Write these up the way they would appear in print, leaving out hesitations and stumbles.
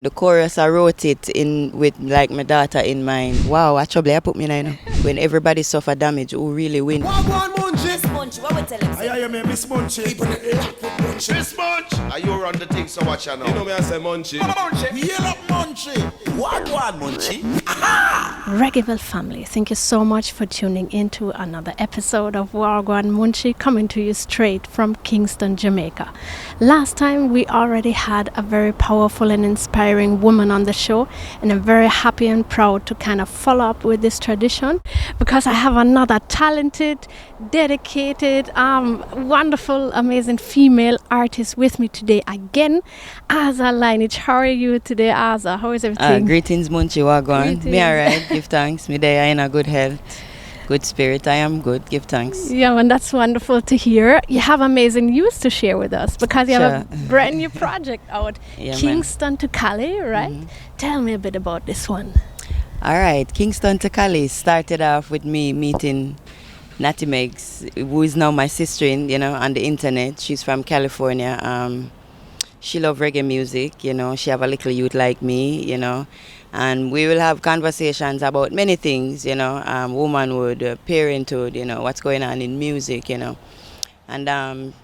The chorus, I wrote it in with like my daughter in mind. Wow, actually I put me in, you know. When everybody suffer damage, who really win? Wha Gwaan Munchy. Miss Munchy, what we tell him? I hear me, Miss Munchy. Keep on it locked with Munchy. Miss Munch! Are you run the thing, so watch out now. You know me, I say Munchy. Munchy. Yell up Munchy. Wha Gwaan Munchy. Reggaeville family, thank you so much for tuning into another episode of Wha Gwaan Munchy, coming to you straight from Kingston, Jamaica. Last time we already had a very powerful and inspiring woman on the show, and I'm very happy and proud to kind of follow up with this tradition because I have another talented, dedicated, wonderful, amazing female artist with me today again, Aza Lineage. How are you today, Aza? How is everything? Greetings, Munchy, Wha Gwaan. Greetings. Me alright, give thanks. Me there in a good health, good spirit. I am good, give thanks. Yeah, and that's wonderful to hear. You have amazing news to share with us because you have a brand new project out, Yeah, Kingston to Cali, right? Tell me a bit about this one. Alright, Kingston to Cali started off with me meeting Natty Megs, who is now my sister in, on the internet. She's from California. She loves reggae music, she have a little youth like me, and we will have conversations about many things, womanhood, parenthood, what's going on in music, and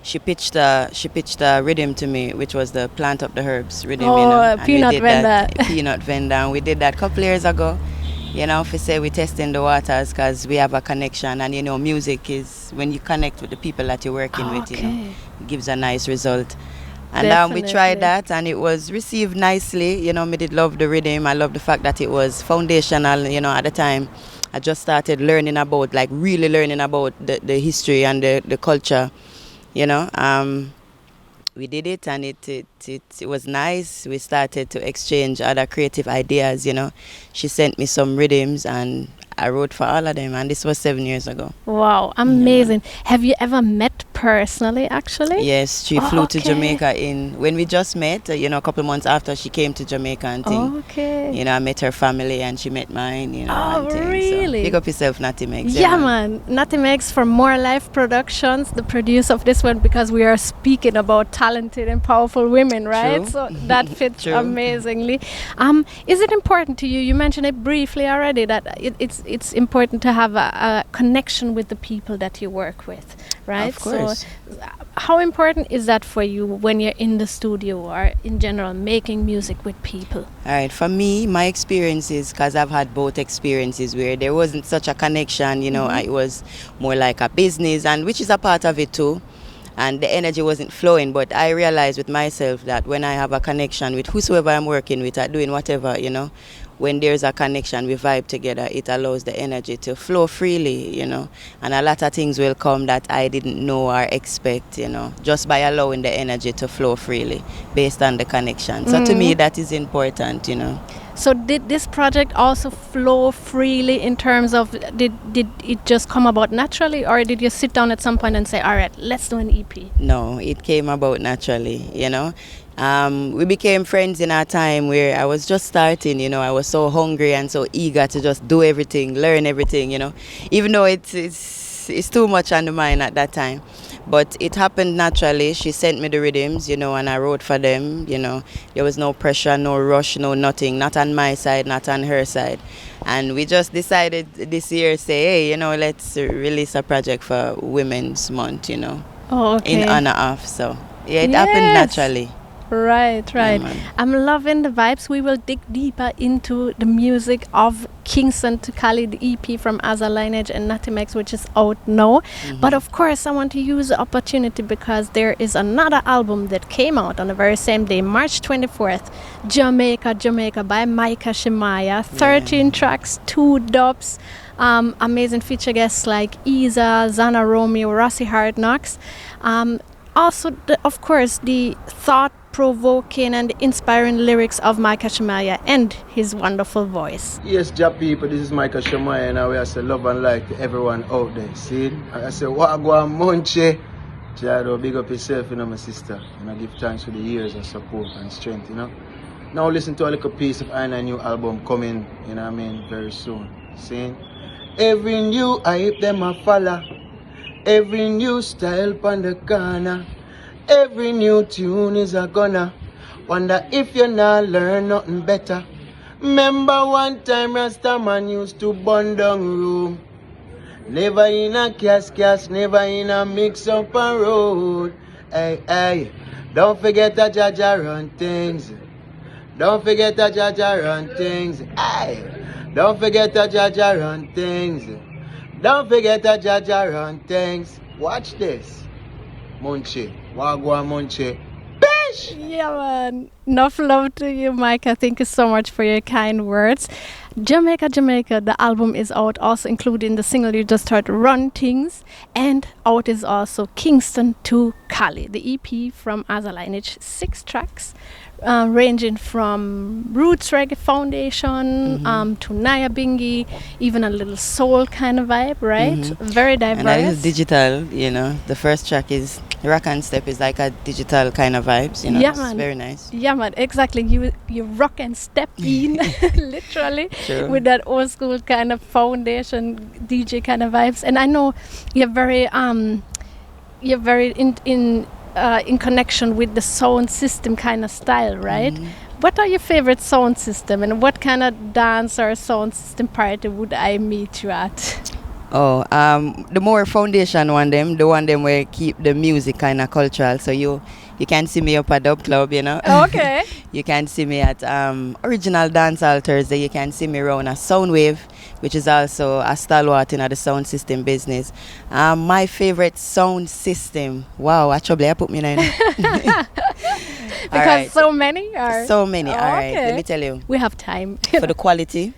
she pitched a rhythm to me, which was the Plant Up the Herbs rhythm, and peanut we did vendor. that, peanut vendor, and we did that a couple years ago. For say we testing the waters because we have a connection, and music is when you connect with the people that you're working with, it gives a nice result. And we tried that, and it was received nicely. Me did love the rhythm. I love the fact that it was foundational. At the time, I just started learning about, really learning about the history and the culture. We did it, and it was nice. We started to exchange other creative ideas, She sent me some rhythms, and I wrote for all of them, and this was 7 years ago. Wow, amazing. Have you ever met personally, actually? Yes, she flew to okay. Jamaica when we just met, a couple months after she came to Jamaica and thing. Okay. I met her family and she met mine, Oh, and thing. really? So big up yourself, Natty Megs. Yeah, man. Natty Megs from More Life Productions, the producer of this one, because we are speaking about talented and powerful women, right? True. So that fits True. amazingly. Is it important to you? You mentioned it briefly already that it's important to have a connection with the people that you work with, right? Of course. So, how important is that for you when you're in the studio or in general making music with people? All right, for me, my experiences, because I've had both experiences where there wasn't such a connection, it was more like a business, and which is a part of it too. And the energy wasn't flowing, but I realized with myself that when I have a connection with whosoever I'm working with or doing whatever, when there's a connection, we vibe together, it allows the energy to flow freely, and a lot of things will come that I didn't know or expect, just by allowing the energy to flow freely based on the connection. So to me, that is important, So did this project also flow freely in terms of, did it just come about naturally, or did you sit down at some point and say, all right, let's do an EP? No, it came about naturally, We became friends in our time where I was just starting, I was so hungry and so eager to just do everything, learn everything, even though it's too much on the mind at that time. But it happened naturally. She sent me the rhythms, and I wrote for them, There was no pressure, no rush, no nothing, not on my side, not on her side. And we just decided this year, say, hey, let's release a project for Women's Month, Oh, okay. in honor of. So, yeah, it happened naturally. Right. Man. I'm loving the vibes. We will dig deeper into the music of Kingston to Cali, the EP from Aza Lineage and Natty Megs, which is out now. But of course, I want to use the opportunity because there is another album that came out on the very same day, March 24th, Jamaica Jamaica by Micah Shemaiah. 13 tracks, 2 dubs. Amazing feature guests like Aza, Zana Romeo, Rossi Hard Knocks. Also, of course, the thought-provoking and inspiring lyrics of Micah Shemaiah and his wonderful voice. Yes, Jap people, this is Micah Shemaiah, and I say love and light to everyone out there. See? I say, Wha Gwaan Munchy. Jado, big up yourself, my sister. And I give thanks for the years of support and strength, Now listen to a little piece of a new album coming, very soon. See? Every new hype them a follow. Every new style on the corner. Every new tune is a gonna Wonder if you not learn nothing better. Remember one time Rastaman used to burn down room. Never in a cas, never in a mix up a road. Hey, hey, don't forget that Jaja run things. Don't forget that Jaja run things. Hey, don't forget that Jaja run things. Don't forget that Jaja run things. Watch this. Munchy, Wha Gwaan Munchy. Bish! Yeah, man. Enough love to you, Micah. Thank you so much for your kind words. Jamaica Jamaica, the album is out, also including the single you just heard, Run Things. And out is also Kingston to Cali, the EP from Aza Lineage. 6 tracks, ranging from Roots Reggae Foundation to Naya Bingi, even a little soul kind of vibe, right? Very diverse. And that is digital, you know. The first track is Rock and Step is like a digital kind of vibes, you know. Yeah, it's man. very nice. Yeah, man, exactly. You rock and step in, literally, True. with that old school kind of foundation DJ kind of vibes. And I know you're very in connection with the sound system kind of style, right? What are your favorite sound system, and what kind of dance or sound system party would I meet you at? Oh, the more foundation one them, the one them where keep the music kind of cultural. So you can see me up at Dub Club, you know. Okay. You can see me at Original Dancehall Thursday. You can see me around a Soundwave, which is also a stalwart in the sound system business. My favorite sound system. Wow, actually I put me in. Because right. so many are. So many. All right, Okay. let me tell you. We have time. For the quality,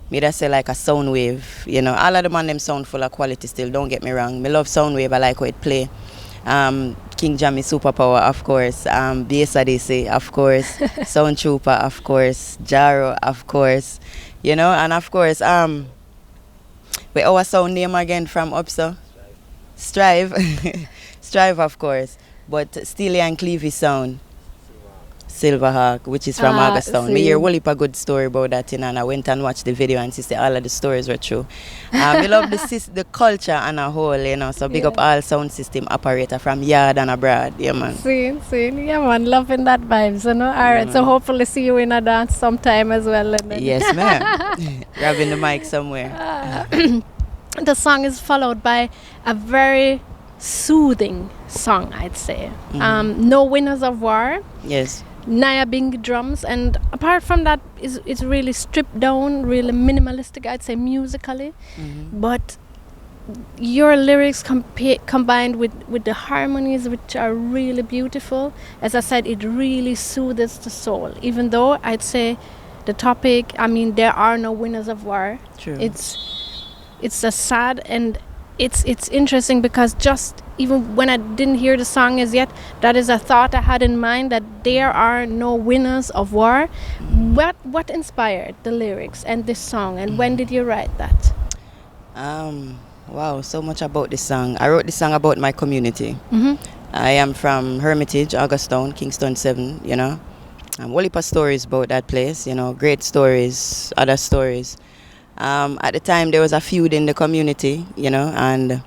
me that say like a Soundwave. You know, all of them on them sound full of quality still. Don't get me wrong. Me love Soundwave. I like how it play. King Jammy Superpower, of course. BSADC, of course. Sound Trooper, of course. Jaro, of course. You know, and of course, with our sound name again from Upso? Strive. Strive, of course. But Steely and Cleavy sound. Silverhawk, which is from Augustown. Me hear a good story about that, you know, and I went and watched the video and see all of the stories were true. We love the culture and a whole, you know, so big up all sound system operator from yard and abroad, yeah, man. See, yeah, man, loving that vibes, you know. All right, so hopefully see you in a dance sometime as well. And then Yes, ma'am. Grabbing the mic somewhere. The song is followed by a very soothing song, I'd say. No Winners of War. Yes. Naya Bing drums, and apart from that, it's really stripped down, really minimalistic, I'd say, musically. But your lyrics combined with the harmonies, which are really beautiful, as I said, it really soothes the soul. Even though I'd say the topic, I mean, there are no winners of war. True. It's a sad, and it's interesting because just even when I didn't hear the song as yet, that is a thought I had in mind, that there are no winners of war. What inspired the lyrics and this song, and when did you write that? Wow, so much about this song. I wrote this song about my community. I am from Hermitage, Augustown, Kingston 7, you know. Whole heap of stories about that place, you know, great stories, other stories. At the time, there was a feud in the community, you know, and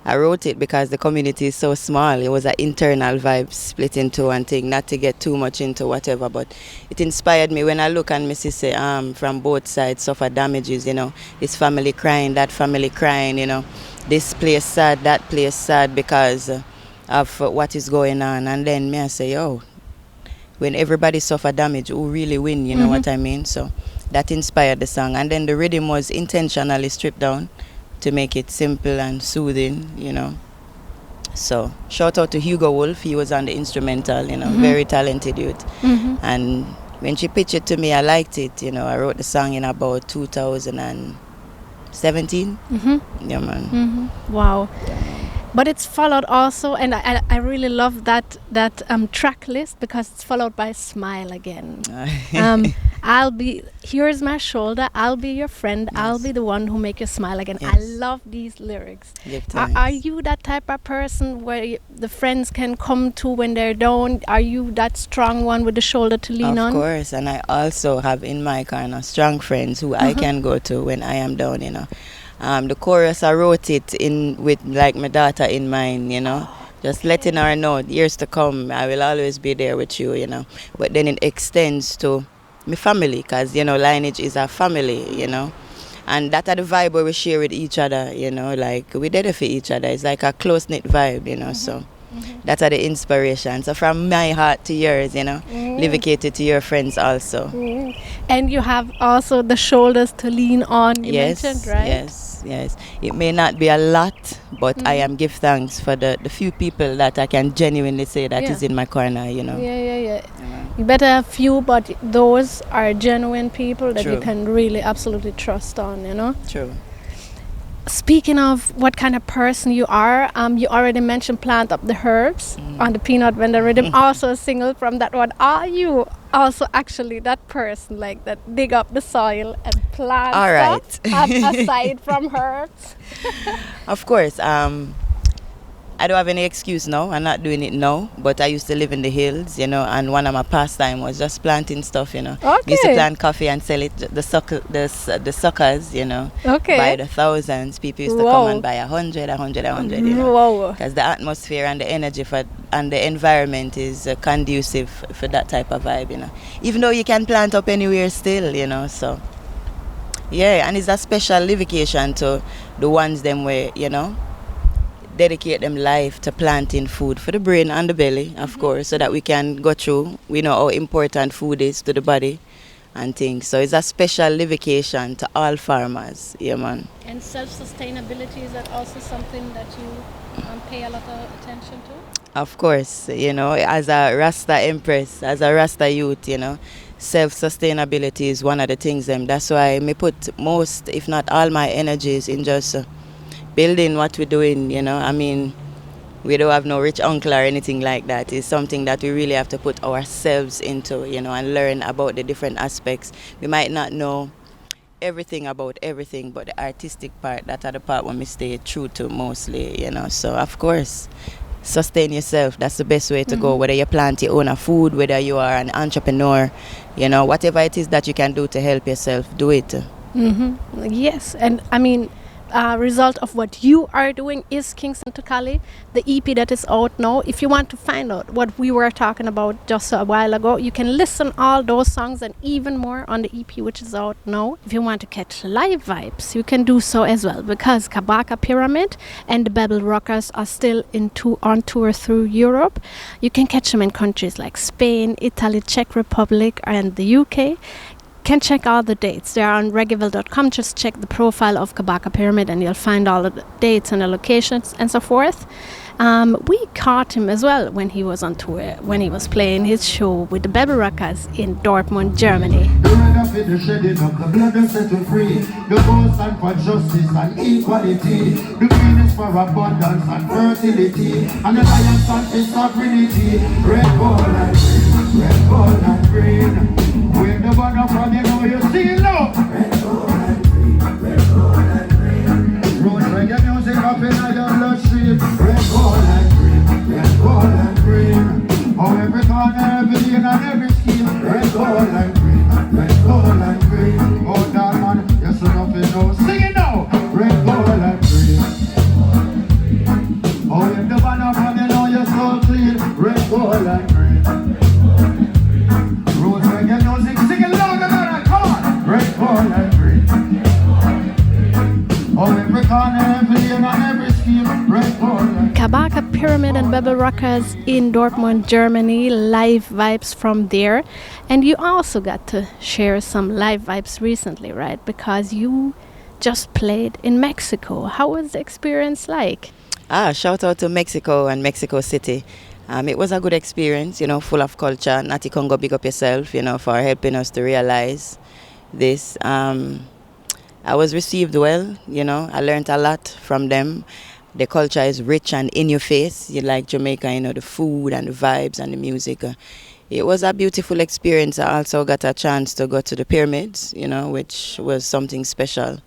I wrote it because the community is so small. It was an internal vibe split into one thing, not to get too much into whatever, but it inspired me when I look and Missy say, from both sides suffer damages, you know, this family crying, that family crying, you know, this place sad, that place sad because of what is going on. And then me I say, oh, when everybody suffer damage, who really win, you know what I mean? So that inspired the song. And then the rhythm was intentionally stripped down to make it simple and soothing, you know. So shout out to Hugo Wolf. He was on the instrumental, you know, very talented youth. And when she pitched it to me, I liked it, you know. I wrote the song in about 2017. Yeah, man. Wow. But it's followed also, and I really love that track list, because it's followed by Smile Again. Here's my shoulder, I'll be your friend, I'll be the one who make you smile again. I love these lyrics. Are you that type of person where the friends can come to when they're down? Are you that strong one with the shoulder to lean on? Of course, and I also have in my kind of strong friends who I can go to when I am down, you know. The chorus, I wrote it with like my daughter in mind, you know. Just letting her know, years to come, I will always be there with you, you know. But then it extends to my family, because, you know, Lineage is a family, you know. And that are the vibe where we share with each other, you know, like we did it for each other. It's like a close-knit vibe, you know, so that are the inspiration. So from my heart to yours, you know, livicated to your friends also. And you have also the shoulders to lean on, you Yes, mentioned, right? yes. It may not be a lot, but I am give thanks for the few people that I can genuinely say that is in my corner, you know. Yeah. You better have few, but those are genuine people that you True. can really absolutely trust on, you know. True. Speaking of what kind of person you are, you already mentioned Plant Up the Herbs on the Peanut Vendor Rhythm, also a single from that one. Are you also actually that person like that dig up the soil and plant All right. stuff aside from herbs? Of course, I don't have any excuse now. I'm not doing it now, but I used to live in the hills, you know, and one of my pastime was just planting stuff, you know. Okay. Used to plant coffee and sell it, the suckers, you know, Okay. by the thousands. People used to come and buy 100, you know. Whoa. Because the atmosphere and the energy and the environment is conducive for that type of vibe, you know. Even though you can plant up anywhere still, you know, so. Yeah, and it's a special livication to the ones them where, you know, dedicate them life to planting food for the brain and the belly, of course, so that we can go through. We know how important food is to the body and things. So it's a special livication to all farmers, yeah, man. And self-sustainability, is that also something that you pay a lot of attention to? Of course, you know, as a Rasta Empress, as a Rasta youth, you know, self-sustainability is one of the things. That's why I put most, if not all my energies in just building what we're doing, you know. I mean, we don't have no rich uncle or anything like that. It's something that we really have to put ourselves into, you know, and learn about the different aspects. We might not know everything about everything, but the artistic part, that are the part when we stay true to mostly, you know. So, of course, sustain yourself. That's the best way to go, whether you plant your own food, whether you are an entrepreneur, you know, whatever it is that you can do to help yourself, do it. Yes, and I mean, result of what you are doing is Kingston to Cali, the EP that is out now. If you want to find out what we were talking about just a while ago, you can listen all those songs and even more on the EP, which is out now. If you want to catch live vibes, you can do so as well, because Kabaka Pyramid and the Bebble Rockers are still on tour through Europe. You can catch them in countries like Spain, Italy, Czech Republic, and the UK. Can check all the dates. They are on Reggaeville.com. Just check the profile of Kabaka Pyramid and you'll find all the dates and the locations and so forth. We caught him as well when he was on tour, when he was playing his show with the Bebble Rockers in Dortmund, Germany. The shedding of the blood and set you free. The goal stand for justice and equality. The green is for abundance and fertility. And the lion stand for sovereignty. Red, gold and green. Red, gold and green. When the banner from you know you see love. Red, gold and green. Red, gold and green. Road reggae music up in your bloodstream. Red, gold and green. Red, gold and green. Oh, every corner, every lane and every scheme. Red, gold and green. Red, gold and green. Oh, that man, yes, enough you know. Sing it now. Red, gold and green. Oh, if the banner from you know you're so clean. Red, gold and green. Road reggae music, sing it louder than that. Come on. Red, gold and green. Oh, every corner, every lane and every scheme. Red, gold and green. Kabaka Pyramid and Bebble Rockers in Dortmund, Germany. Live vibes from there. And you also got to share some live vibes recently, right? Because you just played in Mexico. How was the experience like? Shout out to Mexico and Mexico City. It was a good experience, you know, full of culture. Natty Congo, big up yourself, you know, for helping us to realize this. I was received well, you know. I learned a lot from them. The culture is rich and in your face. You like Jamaica, you know, the food and the vibes and the music. It was a beautiful experience. I also got a chance to go to the pyramids, you know, which was something special,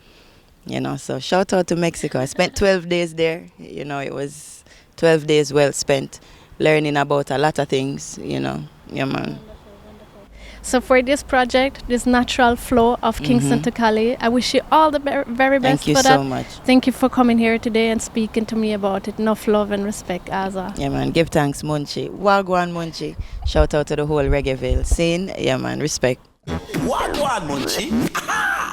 you know. So shout out to Mexico. I spent 12 days there. You know, it was 12 days well spent learning about a lot of things, you know. Yeah, man. So for this project, this natural flow of Kingston to Cali, I wish you all the very best Thank you for that. so much. Thank you for coming here today and speaking to me about it. Enough love and respect, Aza. Yeah, man. Give thanks, Munchy. Wha Gwaan Munchy. Shout out to the whole Reggaeville scene. Yeah, man. Respect. Wha Gwaan Munchy.